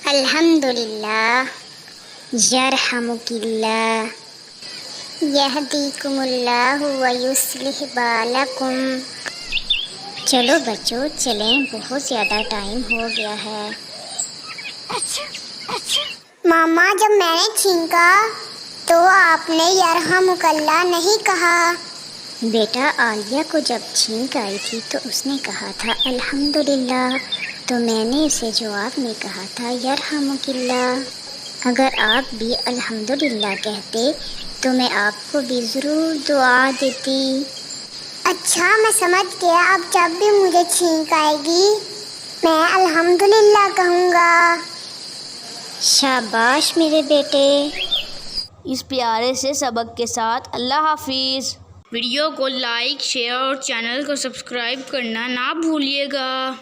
الحمدللہ، یرحمکاللہ، یہدیکم اللہ ویصلح بالکم۔ چلو بچوں چلیں، بہت زیادہ ٹائم ہو گیا ہے۔ ماما جب میں نے چھینکا تو آپ نے یرحمک اللہ نہیں کہا۔ بیٹا عالیہ کو جب چھینک آئی تھی تو اس نے کہا تھا الحمدللہ، تو میں نے اسے جواب میں کہا تھا یرحمک اللہ۔ اگر آپ بھی الحمدللہ کہتے تو میں آپ کو بھی ضرور دعا دیتی۔ اچھا میں سمجھ گیا، اب جب بھی مجھے چھینک آئے گی میں الحمدللہ کہوں گا۔ شاباش میرے بیٹے۔ اس پیارے سے سبق کے ساتھ اللہ حافظ۔ ویڈیو کو لائک، شیئر اور چینل کو سبسکرائب کرنا نہ بھولیے گا۔